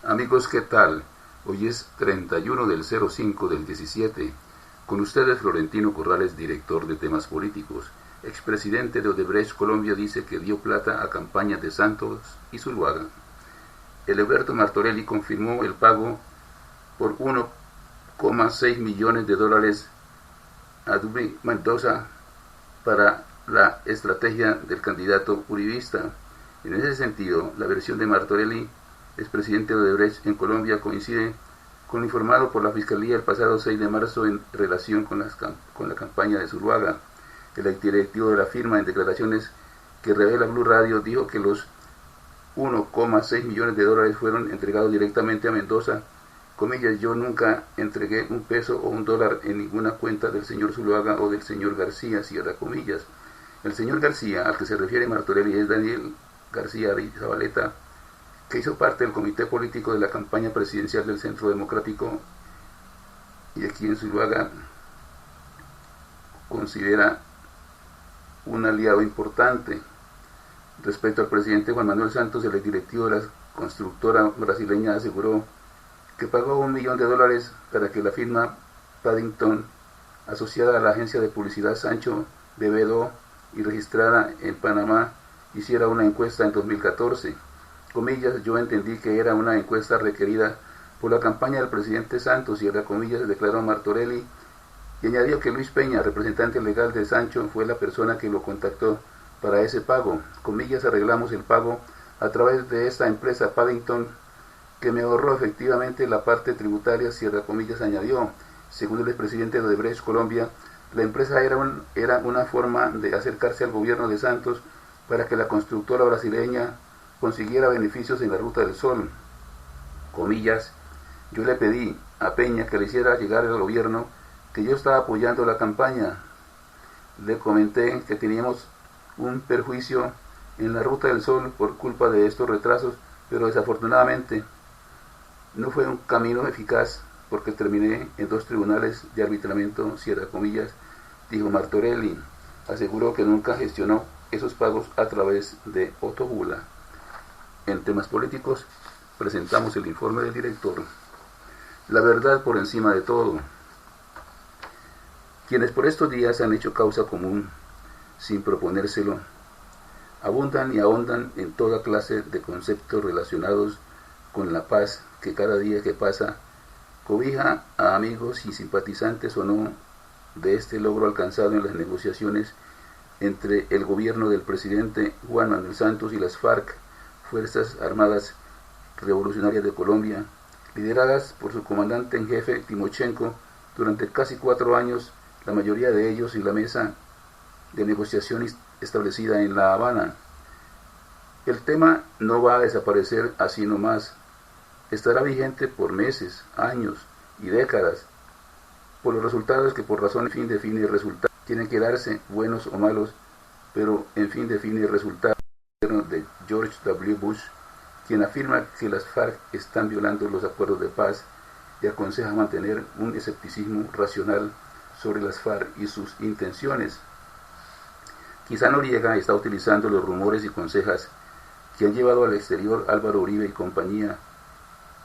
Amigos, ¿qué tal? Hoy es 31 del 05 del 17. Con ustedes Florentino Corrales, director de temas políticos. Expresidente de Odebrecht Colombia dice que dio plata a campañas de Santos y Zuluaga. Heriberto Martorelli confirmó el pago por 1,6 millones de dólares a Dubí Mendoza para la estrategia del candidato uribista. En ese sentido, la versión de Martorelli, expresidente de Odebrecht en Colombia, coincide con lo informado por la Fiscalía el pasado 6 de marzo en relación con la campaña de Zuluaga. El exdirectivo de la firma, en declaraciones que revela Blue Radio, dijo que los 1,6 millones de dólares fueron entregados directamente a Mendoza. Comillas, yo nunca entregué un peso o un dólar en ninguna cuenta del señor Zuluaga o del señor García, cierra comillas. El señor García, al que se refiere Martorelli, es Daniel García Zabaleta, que hizo parte del comité político de la campaña presidencial del Centro Democrático y a quien Zuluaga considera un aliado importante. Respecto al presidente Juan Manuel Santos, el exdirectivo de la constructora brasileña aseguró que pagó $1 millón para que la firma Paddington, asociada a la agencia de publicidad Sancho Bebedo y registrada en Panamá, hiciera una encuesta en 2014. Comillas, yo entendí que era una encuesta requerida por la campaña del presidente Santos, cierra comillas, declaró Martorelli, y añadió que Luis Peña, representante legal de Sancho, fue la persona que lo contactó para ese pago. Comillas, arreglamos el pago a través de esta empresa Paddington, que me ahorró efectivamente la parte tributaria, cierra comillas, añadió. Según el expresidente de Odebrecht Colombia, la empresa era una forma de acercarse al gobierno de Santos para que la constructora brasileña consiguiera beneficios en la Ruta del Sol. Comillas, yo le pedí a Peña que le hiciera llegar al gobierno que yo estaba apoyando la campaña. Le comenté que teníamos un perjuicio en la Ruta del Sol por culpa de estos retrasos, pero desafortunadamente no fue un camino eficaz porque terminé en 2 tribunales de arbitramiento, cierra comillas, dijo Martorelli. Aseguró que nunca gestionó esos pagos a través de Otto Bula. En temas políticos, presentamos el informe del director. La verdad por encima de todo. Quienes por estos días han hecho causa común, sin proponérselo, abundan y ahondan en toda clase de conceptos relacionados con la paz que cada día que pasa cobija a amigos y simpatizantes o no de este logro alcanzado en las negociaciones entre el gobierno del presidente Juan Manuel Santos y las FARC, Fuerzas Armadas Revolucionarias de Colombia, lideradas por su comandante en jefe Timochenko durante casi 4 años, la mayoría de ellos en la mesa de negociación establecida en La Habana. El tema no va a desaparecer así nomás, estará vigente por meses, años y décadas, por los resultados que por razón en fin define el resultado, tienen que darse buenos o malos, pero en fin define el resultado de George W. Bush, quien afirma que las FARC están violando los acuerdos de paz y aconseja mantener un escepticismo racional sobre las FARC y sus intenciones. Quizá Noriega está utilizando los rumores y consejas que han llevado al exterior Álvaro Uribe y compañía,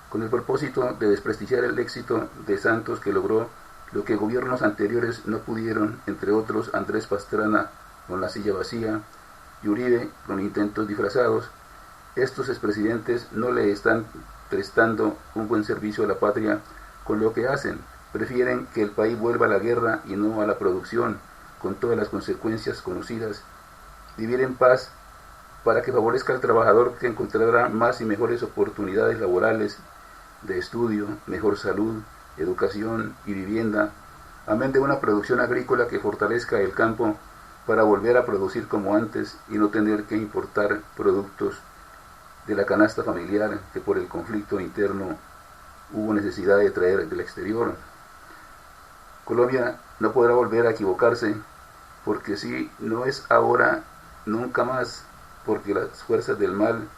con el propósito de desprestigiar el éxito de Santos, que logró lo que gobiernos anteriores no pudieron, entre otros Andrés Pastrana con la silla vacía y Uribe con intentos disfrazados. Estos expresidentes no le están prestando un buen servicio a la patria con lo que hacen. Prefieren que el país vuelva a la guerra y no a la producción, con todas las consecuencias conocidas. Vivir en paz para que favorezca al trabajador, que encontrará más y mejores oportunidades laborales, de estudio, mejor salud, educación y vivienda, amén de una producción agrícola que fortalezca el campo para volver a producir como antes y no tener que importar productos de la canasta familiar que por el conflicto interno hubo necesidad de traer del exterior. Colombia no podrá volver a equivocarse, porque si no es ahora, nunca más, porque las fuerzas del mal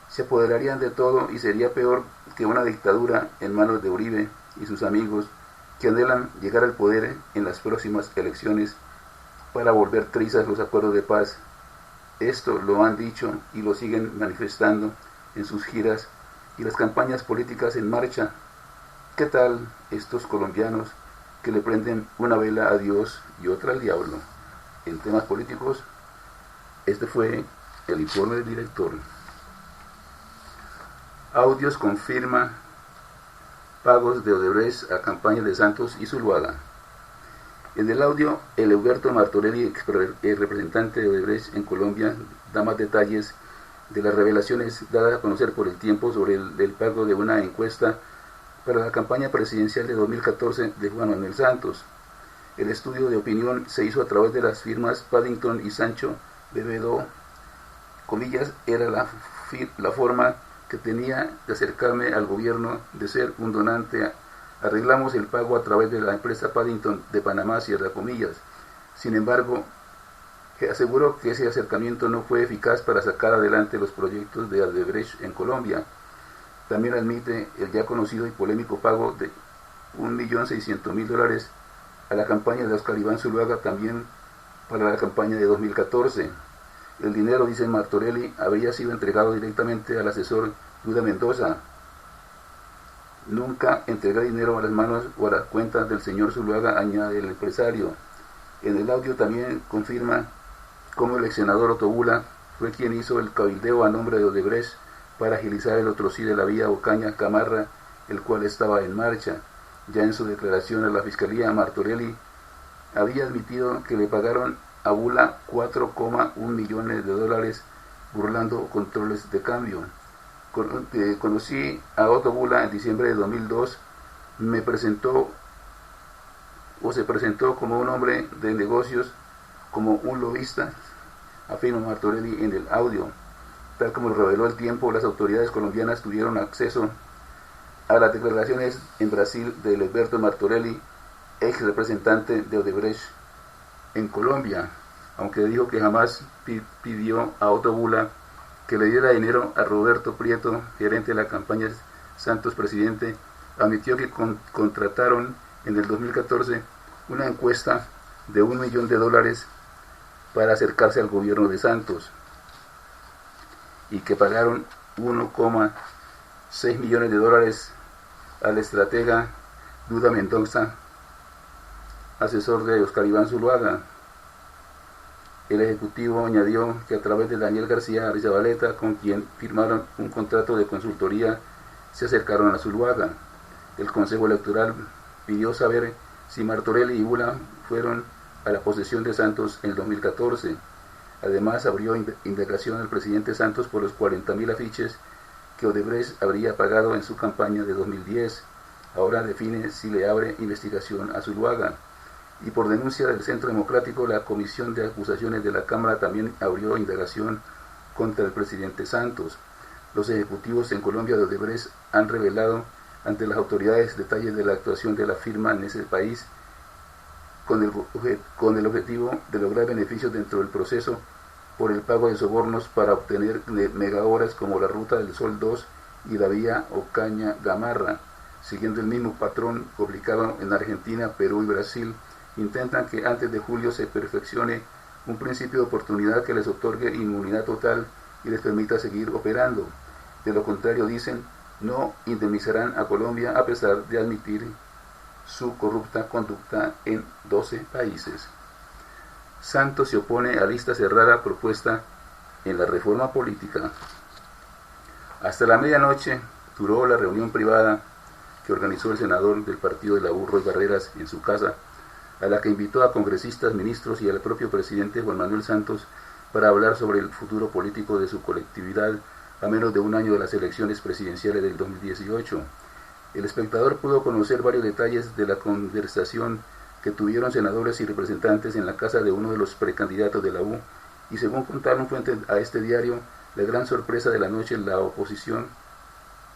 se apoderarían de todo y sería peor que una dictadura en manos de Uribe y sus amigos, que anhelan llegar al poder en las próximas elecciones para volver trizas los acuerdos de paz. Esto lo han dicho y lo siguen manifestando en sus giras y las campañas políticas en marcha. ¿Qué tal estos colombianos que le prenden una vela a Dios y otra al diablo? En temas políticos, este fue el informe del director. Audios confirma pagos de Odebrecht a campañas de Santos y Zuluaga. En el audio, el Huberto Martorelli, el representante de Odebrecht en Colombia, da más detalles de las revelaciones dadas a conocer por El Tiempo sobre el pago de una encuesta para la campaña presidencial de 2014 de Juan Manuel Santos. El estudio de opinión se hizo a través de las firmas Paddington y Sancho Bebedo, comillas, era la forma que tenía de acercarme al gobierno, de ser un donante. Arreglamos el pago a través de la empresa Paddington de Panamá, cierra comillas. Sin embargo, aseguró que ese acercamiento no fue eficaz para sacar adelante los proyectos de Odebrecht en Colombia. También admite el ya conocido y polémico pago de $1.600.000 a la campaña de Oscar Iván Zuluaga, también para la campaña de 2014. El dinero, dice Martorelli, habría sido entregado directamente al asesor Duda Mendoza. Nunca entregué dinero a las manos o a las cuentas del señor Zuluaga, añade el empresario. En el audio también confirma cómo el ex senador Otto Bula fue quien hizo el cabildeo a nombre de Odebrecht para agilizar el otro sí de la vía Ocaña-Gamarra, el cual estaba en marcha. Ya en su declaración a la Fiscalía, Martorelli había admitido que le pagaron a Bula $4,1 millones burlando controles de cambio. Conocí a Otto Bula en diciembre de 2002, se presentó como un hombre de negocios, como un lobista, afirma Martorelli en el audio. Tal como lo reveló El Tiempo, las autoridades colombianas tuvieron acceso a las declaraciones en Brasil de Huberto Martorelli, ex representante de Odebrecht en Colombia, aunque dijo que jamás pidió a Otto Bula que le diera dinero a Roberto Prieto, gerente de la campaña Santos Presidente. Admitió que contrataron en el 2014 una encuesta de $1 millón para acercarse al gobierno de Santos y que pagaron $1,6 millones al estratega Duda Mendoza, asesor de Oscar Iván Zuluaga. El ejecutivo añadió que a través de Daniel García Arrizabalaga, con quien firmaron un contrato de consultoría, se acercaron a Zuluaga. El Consejo Electoral pidió saber si Martorelli y Bula fueron a la posesión de Santos en el 2014. Además, abrió indagación al presidente Santos por los 40.000 afiches que Odebrecht habría pagado en su campaña de 2010. Ahora define si le abre investigación a Zuluaga. Y por denuncia del Centro Democrático, la Comisión de Acusaciones de la Cámara también abrió indagación contra el presidente Santos. Los ejecutivos en Colombia de Odebrecht han revelado ante las autoridades detalles de la actuación de la firma en ese país con el objetivo de lograr beneficios dentro del proceso por el pago de sobornos para obtener megahoras como la Ruta del Sol 2 y la vía Ocaña-Gamarra. Siguiendo el mismo patrón publicado en Argentina, Perú y Brasil, intentan que antes de julio se perfeccione un principio de oportunidad que les otorgue inmunidad total y les permita seguir operando. De lo contrario, dicen, no indemnizarán a Colombia a pesar de admitir su corrupta conducta en 12 países. Santos se opone a lista cerrada propuesta en la reforma política. Hasta la medianoche duró la reunión privada que organizó el senador del partido de la U, Roy Barreras, en su casa, a la que invitó a congresistas, ministros y al propio presidente Juan Manuel Santos para hablar sobre el futuro político de su colectividad a menos de un año de las elecciones presidenciales del 2018. El espectador pudo conocer varios detalles de la conversación que tuvieron senadores y representantes en la casa de uno de los precandidatos de la U, y según contaron fuentes a este diario, la gran sorpresa de la noche, la oposición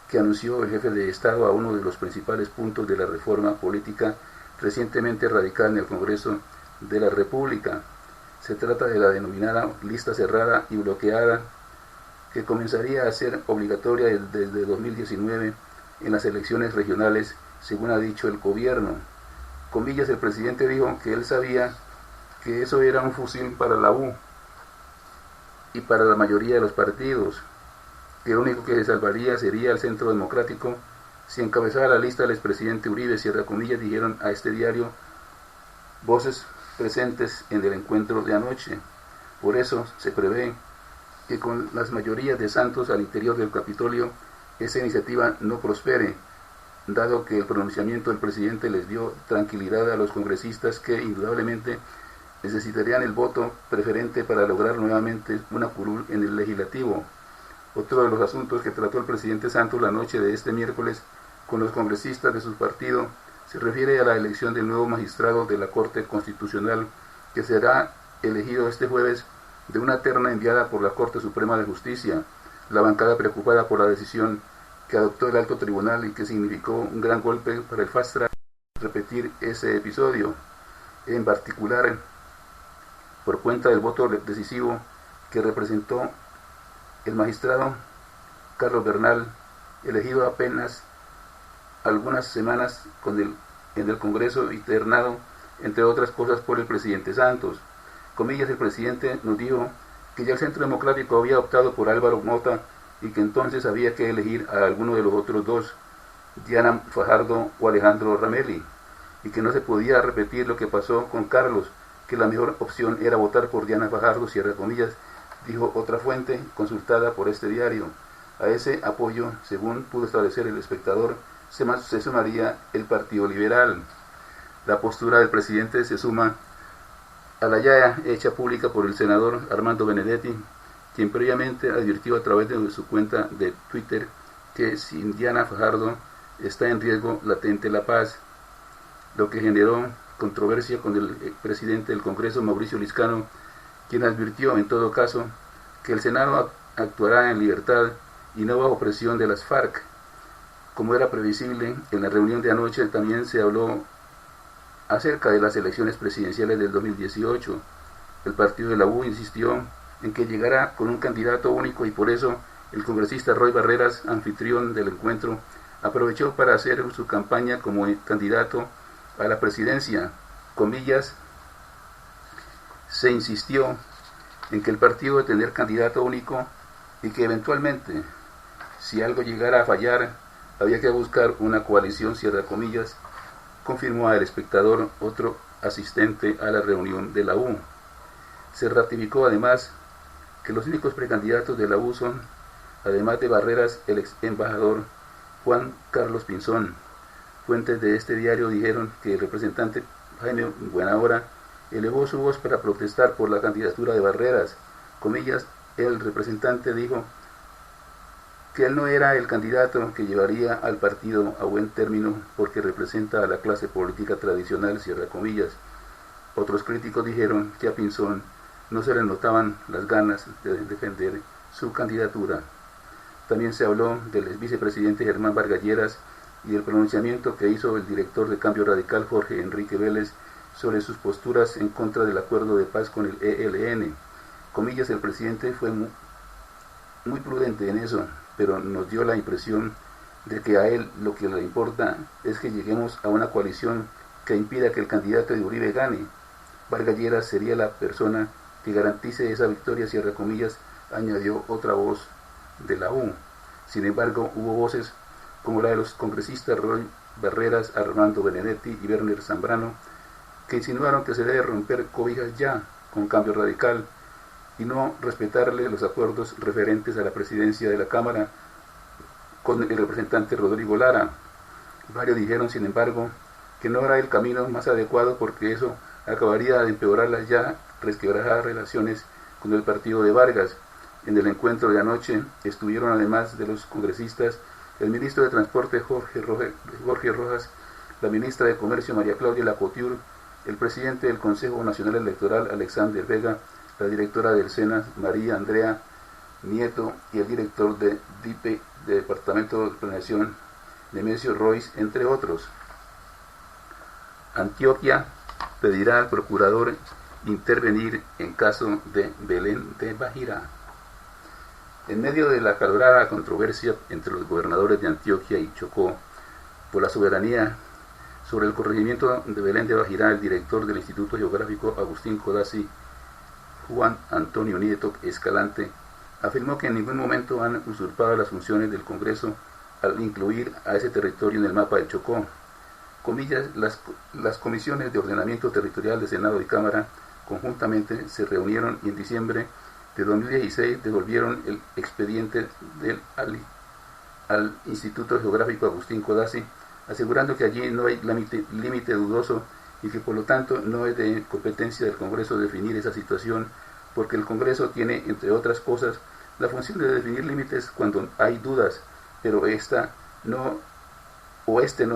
que anunció el jefe de Estado a uno de los principales puntos de la reforma política recientemente radicada en el Congreso de la República. Se trata de la denominada lista cerrada y bloqueada, que comenzaría a ser obligatoria desde 2019 en las elecciones regionales, según ha dicho el gobierno. Comillas, el presidente dijo que él sabía que eso era un fusil para la U y para la mayoría de los partidos. que el único que se salvaría sería el Centro Democrático si encabezara la lista el expresidente Uribe, cierra comillas, dijeron a este diario voces presentes en el encuentro de anoche. Por eso se prevé que con las mayorías de Santos al interior del Capitolio esa iniciativa no prospere, dado que el pronunciamiento del presidente les dio tranquilidad a los congresistas que indudablemente necesitarían el voto preferente para lograr nuevamente una curul en el legislativo. Otro de los asuntos que trató el presidente Santos la noche de este miércoles con los congresistas de su partido se refiere a la elección del nuevo magistrado de la Corte Constitucional, que será elegido este jueves de una terna enviada por la Corte Suprema de Justicia. La bancada preocupada por la decisión que adoptó el alto tribunal y que significó un gran golpe para el fast track, repetir ese episodio, en particular por cuenta del voto decisivo que representó el magistrado Carlos Bernal, elegido apenas algunas semanas en el Congreso y ternado, entre otras cosas, por el presidente Santos. Comillas, el presidente nos dijo que ya el Centro Democrático había optado por Álvaro Mota y que entonces había que elegir a alguno de los otros dos, Diana Fajardo o Alejandro Ramelli, y que no se podía repetir lo que pasó con Carlos, que la mejor opción era votar por Diana Fajardo, cierra comillas, dijo otra fuente consultada por este diario. A ese apoyo, según pudo establecer el espectador, se sumaría el Partido Liberal. La postura del presidente se suma a la ya hecha pública por el senador Armando Benedetti, quien previamente advirtió a través de su cuenta de Twitter que sin Diana Fajardo está en riesgo latente la paz, lo que generó controversia con el presidente del Congreso, Mauricio Liscano, quien advirtió en todo caso que el Senado actuará en libertad y no bajo presión de las FARC. Como era previsible, en la reunión de anoche también se habló acerca de las elecciones presidenciales del 2018. El partido de la U insistió en que llegara con un candidato único y por eso el congresista Roy Barreras, anfitrión del encuentro, aprovechó para hacer su campaña como candidato a la presidencia. Comillas, se insistió en que el partido debe tener candidato único y que eventualmente, si algo llegara a fallar, había que buscar una coalición, cierra comillas, confirmó al espectador otro asistente a la reunión de la U. Se ratificó además que los únicos precandidatos de la U son, además de Barreras, el ex embajador Juan Carlos Pinzón. Fuentes de este diario dijeron que el representante Jaime Buenahora elevó su voz para protestar por la candidatura de Barreras. Comillas, el representante dijo que él no era el candidato que llevaría al partido a buen término porque representa a la clase política tradicional, cierra comillas. Otros críticos dijeron que a Pinzón no se le notaban las ganas de defender su candidatura. También se habló del vicepresidente Germán Vargas Lleras y del pronunciamiento que hizo el director de Cambio Radical, Jorge Enrique Vélez, sobre sus posturas en contra del acuerdo de paz con el ELN. Comillas, el presidente fue muy prudente en eso, pero nos dio la impresión de que a él lo que le importa es que lleguemos a una coalición que impida que el candidato de Uribe gane. Vargas Lleras sería la persona que garantice esa victoria, cierra comillas, añadió otra voz de la U. Sin embargo, hubo voces como la de los congresistas Roy Barreras, Armando Benedetti y Werner Zambrano, que insinuaron que se debe romper cobijas ya con Cambio Radical y no respetarle los acuerdos referentes a la presidencia de la Cámara con el representante Rodrigo Lara. Varios dijeron, sin embargo, que no era el camino más adecuado porque eso acabaría de empeorar las ya resquebrajadas relaciones con el partido de Vargas. En el encuentro de anoche estuvieron, además de los congresistas, el ministro de Transporte Jorge Rojas, la ministra de Comercio María Claudia Lacotiur, el presidente del Consejo Nacional Electoral Alexander Vega, la directora del SENA María Andrea Nieto y el director de DIPE, de Departamento de Planeación Nemesio Royce, entre otros. Antioquia pedirá al procurador intervenir en caso de Belén de Bajirá. En medio de la acalorada controversia entre los gobernadores de Antioquia y Chocó por la soberanía sobre el corregimiento de Belén de Bajirá, el director del Instituto Geográfico Agustín Codazzi, Juan Antonio Nieto Escalante, Afirmó que en ningún momento han usurpado las funciones del Congreso al incluir a ese territorio en el mapa del Chocó. Comillas, las comisiones de ordenamiento territorial de Senado y Cámara conjuntamente se reunieron y en diciembre de 2016 devolvieron el expediente al Instituto Geográfico Agustín Codazzi, asegurando que allí no hay límite dudoso y que por lo tanto no es de competencia del Congreso definir esa situación, porque el Congreso tiene, entre otras cosas, la función de definir límites cuando hay dudas, pero este no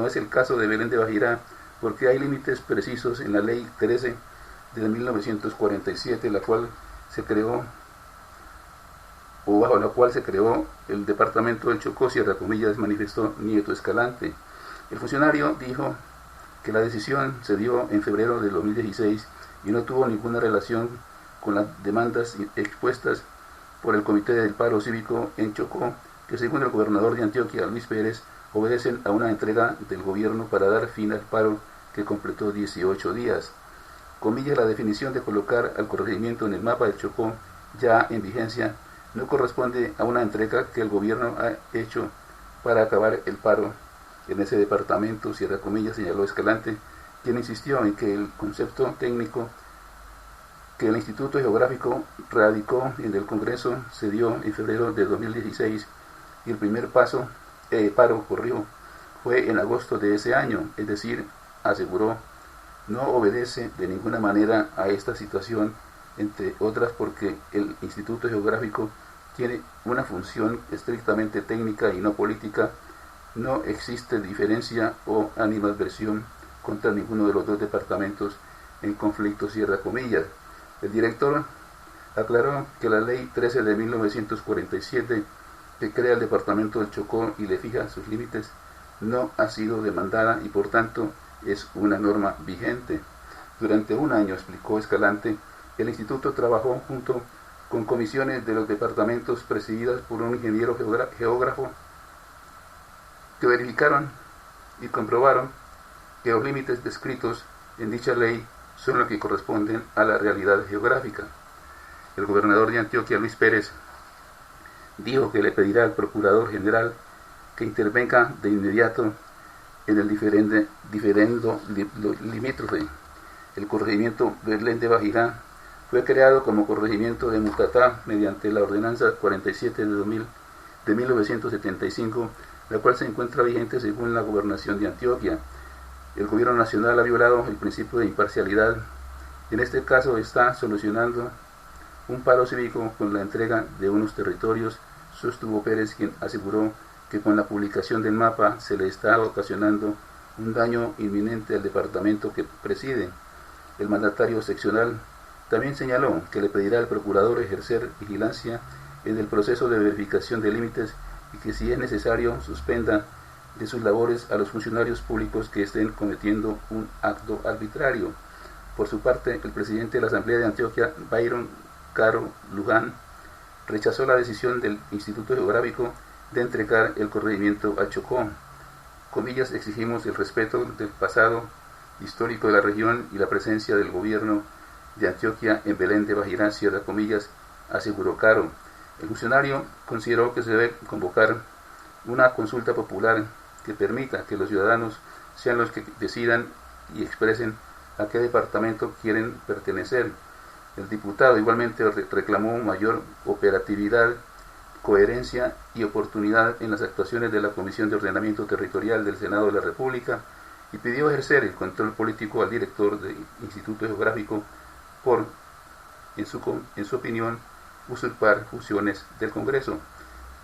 es el caso de Belén de Bajirá, porque hay límites precisos en la Ley 13 de 1947, la cual se creó, o bajo la cual se creó el departamento del Chocó, cierra comillas, manifestó Nieto Escalante. El funcionario dijo que la decisión se dio en febrero de 2016 y no tuvo ninguna relación con las demandas expuestas por el Comité del Paro Cívico en Chocó, que según el gobernador de Antioquia, Luis Pérez, obedecen a una entrega del gobierno para dar fin al paro que completó 18 días. Comillas, la definición de colocar al corregimiento en el mapa del Chocó ya en vigencia no corresponde a una entrega que el gobierno ha hecho para acabar el paro en ese departamento, cierra comillas, señaló Escalante, quien insistió en que el concepto técnico que el Instituto Geográfico radicó en el Congreso se dio en febrero de 2016 y el primer paro ocurrió fue en agosto de ese año, es decir, aseguró, no obedece de ninguna manera a esta situación, entre otras porque el Instituto Geográfico tiene una función estrictamente técnica y no política. No existe diferencia o animadversión contra ninguno de los dos departamentos en conflicto, cierra comillas. El director aclaró que la Ley 13 de 1947, que crea el departamento del Chocó y le fija sus límites, no ha sido demandada y por tanto es una norma vigente. Durante un año, explicó Escalante, el instituto trabajó junto con comisiones de los departamentos presididas por un ingeniero geógrafo que verificaron y comprobaron que los límites descritos en dicha ley son los que corresponden a la realidad geográfica. El gobernador de Antioquia, Luis Pérez, dijo que le pedirá al procurador general que intervenga de inmediato en el diferendo limítrofe. El corregimiento Belén de Bajirá fue creado como corregimiento de Mutatá mediante la ordenanza 47 de 1975, la cual se encuentra vigente según la gobernación de Antioquia. El gobierno nacional ha violado el principio de imparcialidad. En este caso está solucionando un paro cívico con la entrega de unos territorios, sostuvo Pérez, quien aseguró que con la publicación del mapa se le está ocasionando un daño inminente al departamento que preside. El mandatario seccional también señaló que le pedirá al procurador ejercer vigilancia en el proceso de verificación de límites y que si es necesario suspenda de sus labores a los funcionarios públicos que estén cometiendo un acto arbitrario. Por su parte, el presidente de la Asamblea de Antioquia, Byron Caro Luján, rechazó la decisión del Instituto Geográfico de entregar el corregimiento a Chocó. Comillas, exigimos el respeto del pasado histórico de la región y la presencia del gobierno de Antioquia en Belén de Bajirá, cierra comillas, aseguró Caro. El funcionario consideró que se debe convocar una consulta popular que permita que los ciudadanos sean los que decidan y expresen a qué departamento quieren pertenecer. El diputado igualmente reclamó mayor operatividad, coherencia y oportunidad en las actuaciones de la Comisión de Ordenamiento Territorial del Senado de la República y pidió ejercer el control político al director del Instituto Geográfico por, en su opinión, usurpar funciones del Congreso.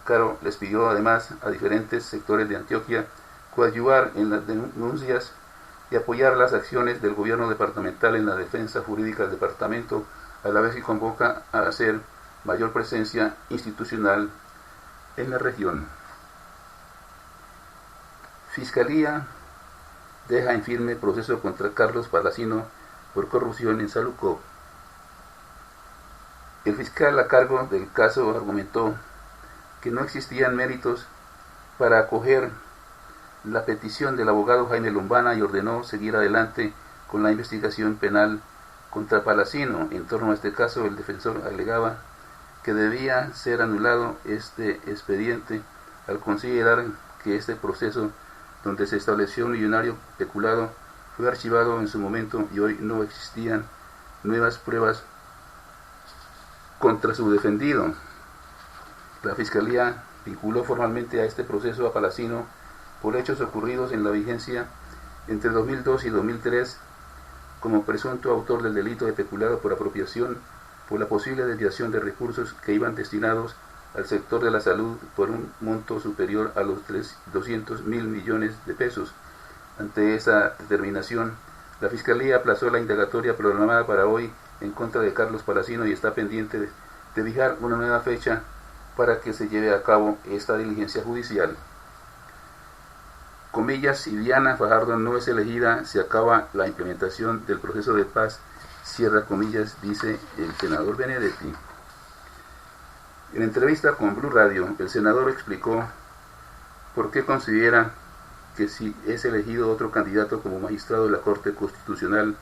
Caro les pidió además a diferentes sectores de Antioquia coadyuvar en las denuncias y apoyar las acciones del gobierno departamental en la defensa jurídica del departamento, a la vez que convoca a hacer mayor presencia institucional en la región. Fiscalía deja en firme proceso contra Carlos Palacino por corrupción en Saluco. El fiscal a cargo del caso argumentó que no existían méritos para acoger la petición del abogado Jaime Lombana y ordenó seguir adelante con la investigación penal contra Palacino. En torno a este caso, el defensor alegaba que debía ser anulado este expediente al considerar que este proceso, donde se estableció un millonario peculado, fue archivado en su momento y hoy no existían nuevas pruebas contra su defendido. La Fiscalía vinculó formalmente a este proceso a Palacino por hechos ocurridos en la vigencia entre 2002 y 2003 como presunto autor del delito de peculado por apropiación por la posible desviación de recursos que iban destinados al sector de la salud por un monto superior a los 200.000 millones de pesos. Ante esa determinación, la Fiscalía aplazó la indagatoria programada para hoy en contra de Carlos Palacino y está pendiente de fijar una nueva fecha para que se lleve a cabo esta diligencia judicial. Comillas, si Diana Fajardo no es elegida, se acaba la implementación del proceso de paz, cierra comillas, dice el senador Benedetti. En entrevista con Blue Radio, el senador explicó por qué considera que si es elegido otro candidato como magistrado de la Corte Constitucional,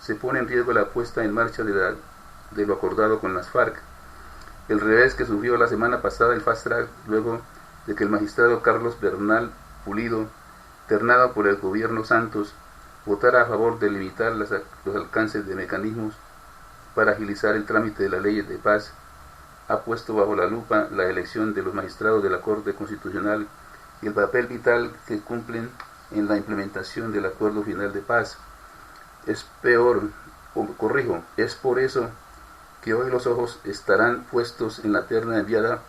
se pone en riesgo la puesta en marcha de lo acordado con las FARC. El revés que sufrió la semana pasada el Fast Track luego de que el magistrado Carlos Bernal Pulido, ternado por el gobierno Santos, votara a favor de limitar los alcances de mecanismos para agilizar el trámite de la ley de paz, ha puesto bajo la lupa la elección de los magistrados de la Corte Constitucional y el papel vital que cumplen en la implementación del acuerdo final de paz. Es por eso que hoy los ojos estarán puestos en la terna enviada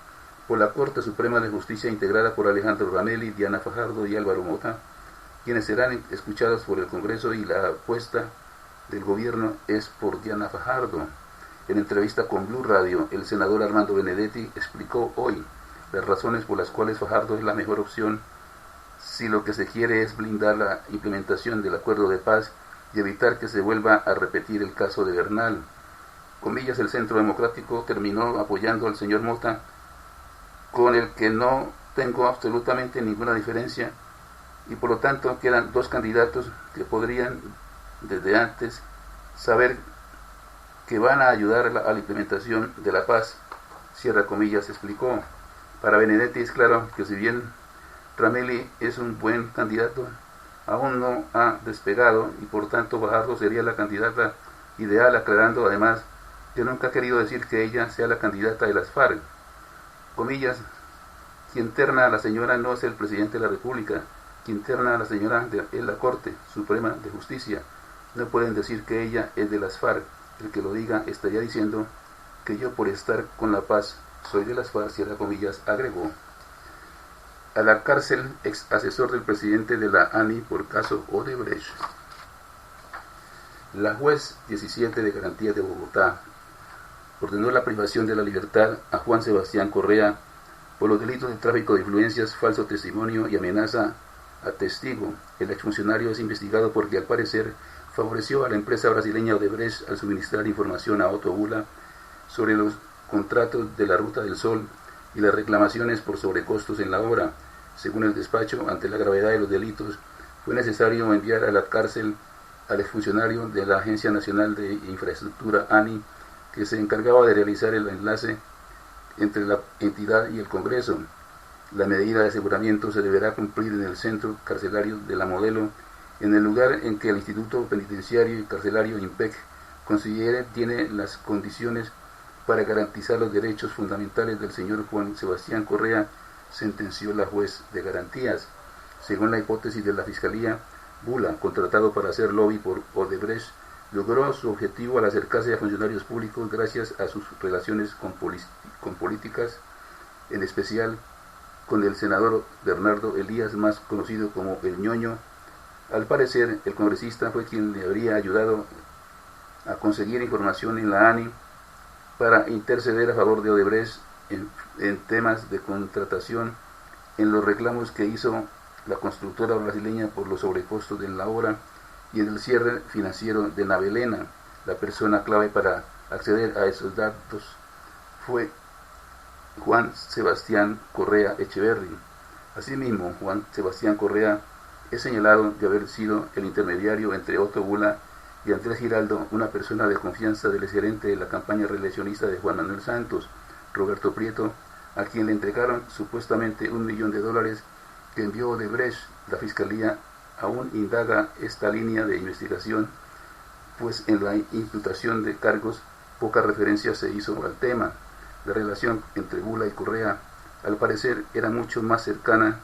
por la Corte Suprema de Justicia integrada por Alejandro Ramelli, Diana Fajardo y Álvaro Mota, quienes serán escuchados por el Congreso, y la apuesta del gobierno es por Diana Fajardo. En entrevista con Blue Radio, el senador Armando Benedetti explicó hoy las razones por las cuales Fajardo es la mejor opción si lo que se quiere es blindar la implementación del acuerdo de paz y evitar que se vuelva a repetir el caso de Bernal. Comillas, el Centro Democrático terminó apoyando al señor Mota, con el que no tengo absolutamente ninguna diferencia, y por lo tanto quedan dos candidatos que podrían desde antes saber que van a ayudar a la implementación de la paz, cierra comillas, explicó. Para Benedetti es claro que si bien Ramelli es un buen candidato, aún no ha despegado y por tanto Fajardo sería la candidata ideal, aclarando además que nunca ha querido decir que ella sea la candidata de las FARC. Comillas, quien terna a la señora no es el presidente de la República, quien terna a la señora es la Corte Suprema de Justicia. No pueden decir que ella es de las FARC. El que lo diga estaría diciendo que yo, por estar con la paz, soy de las FARC, cierra comillas, agregó. A la cárcel ex asesor del presidente de la ANI por caso Odebrecht. La juez 17 de Garantías de Bogotá ordenó la privación de la libertad a Juan Sebastián Correa por los delitos de tráfico de influencias, falso testimonio y amenaza a testigo. El exfuncionario es investigado porque al parecer favoreció a la empresa brasileña Odebrecht al suministrar información a Otto Bula sobre los contratos de la Ruta del Sol y las reclamaciones por sobrecostos en la obra. Según el despacho, ante la gravedad de los delitos, fue necesario enviar a la cárcel al exfuncionario de la Agencia Nacional de Infraestructura, ANI, que se encargaba de realizar el enlace entre la entidad y el Congreso. La medida de aseguramiento se deberá cumplir en el centro carcelario de La Modelo, en el lugar en que el Instituto Penitenciario y Carcelario IMPEC considere tiene las condiciones para garantizar los derechos fundamentales del señor Juan Sebastián Correa, sentenció la juez de garantías. Según la hipótesis de la Fiscalía, Bula, contratado para hacer lobby por Odebrecht, logró su objetivo al acercarse a funcionarios públicos gracias a sus relaciones con políticas, en especial con el senador Bernardo Elías, más conocido como el Ñoño. Al parecer, el congresista fue quien le habría ayudado a conseguir información en la ANI para interceder a favor de Odebrecht en temas de contratación, en los reclamos que hizo la constructora brasileña por los sobrecostos de la obra y en el cierre financiero de Navelena. La persona clave para acceder a esos datos fue Juan Sebastián Correa Echeverri. Asimismo, Juan Sebastián Correa es señalado de haber sido el intermediario entre Otto Bula y Andrés Giraldo, una persona de confianza del gerente de la campaña reeleccionista de Juan Manuel Santos. Roberto Prieto, a quien le entregaron supuestamente $1 millón que envió Odebrecht. La Fiscalía aún indaga esta línea de investigación, pues en la imputación de cargos poca referencia se hizo al tema. La relación entre Bula y Correa, al parecer, era mucho más cercana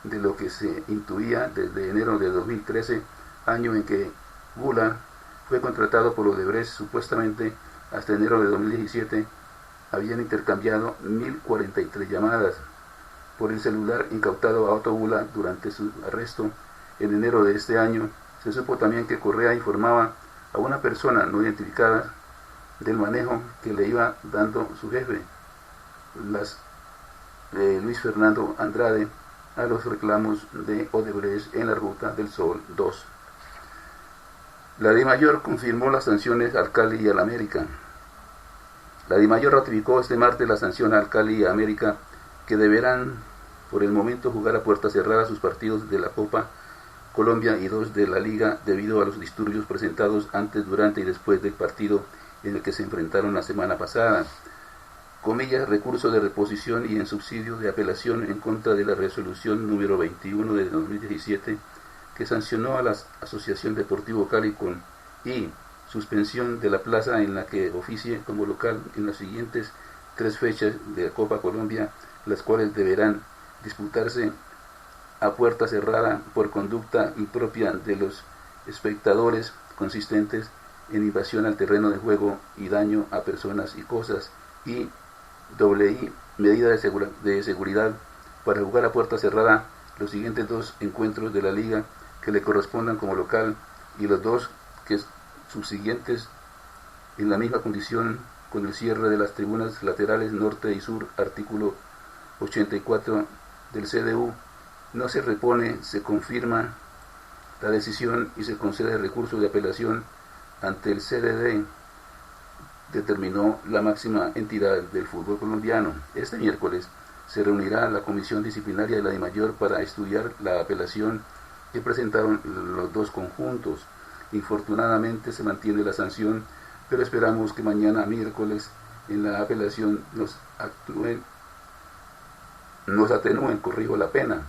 de lo que se intuía desde enero de 2013, año en que Bula fue contratado por Odebrecht. Supuestamente hasta enero de 2017 habían intercambiado 1043 llamadas. Por el celular incautado a Otto Bula durante su arresto en enero de este año, se supo también que Correa informaba a una persona no identificada del manejo que le iba dando su jefe, Luis Fernando Andrade, a los reclamos de Odebrecht en la Ruta del Sol 2. La DIMAYOR confirmó las sanciones al Cali y al América. La DIMAYOR ratificó este martes la sanción al Cali y a América, que deberán por el momento jugar a puerta cerrada sus partidos de la Copa Colombia y 2 de la Liga debido a los disturbios presentados antes, durante y después del partido en el que se enfrentaron la semana pasada. Comillas, recurso de reposición y en subsidio de apelación en contra de la resolución número 21 de 2017 que sancionó a la Asociación Deportivo Cali con suspensión de la plaza en la que oficie como local en las siguientes 3 fechas de la Copa Colombia, las cuales deberán disputarse a puerta cerrada por conducta impropia de los espectadores consistentes en invasión al terreno de juego y daño a personas y cosas, y medida de seguridad para jugar a puerta cerrada los siguientes 2 encuentros de la liga que le correspondan como local y los 2 que subsiguientes en la misma condición, con el cierre de las tribunas laterales norte y sur, artículo 84 del CDU. No se repone, se confirma la decisión y se concede recurso de apelación ante el CDD, determinó la máxima entidad del fútbol colombiano. Este miércoles se reunirá la Comisión Disciplinaria de la DIMAYOR para estudiar la apelación que presentaron los 2 conjuntos. Infortunadamente se mantiene la sanción, pero esperamos que mañana miércoles en la apelación nos atenúen, la pena.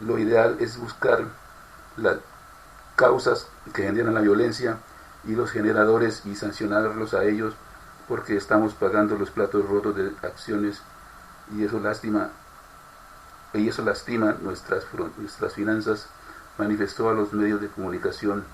Lo ideal es buscar las causas que generan la violencia y los generadores y sancionarlos a ellos, porque estamos pagando los platos rotos de acciones y eso lastima nuestras finanzas, manifestó a los medios de comunicación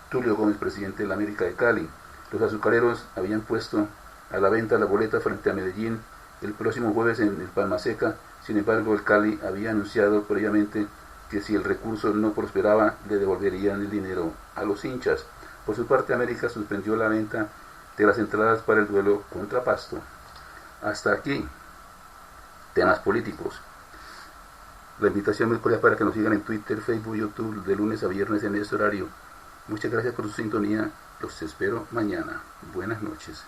Tulio Gómez, presidente de la América de Cali. Los azucareros habían puesto a la venta la boleta frente a Medellín el próximo jueves en el Palma Seca. Sin embargo, el Cali había anunciado previamente que si el recurso no prosperaba, le devolverían el dinero a los hinchas. Por su parte, América suspendió la venta de las entradas para el duelo contra Pasto. Hasta aquí, temas políticos. La invitación muy cordial para que nos sigan en Twitter, Facebook, YouTube, de lunes a viernes en este horario. Muchas gracias por su sintonía. Los espero mañana. Buenas noches.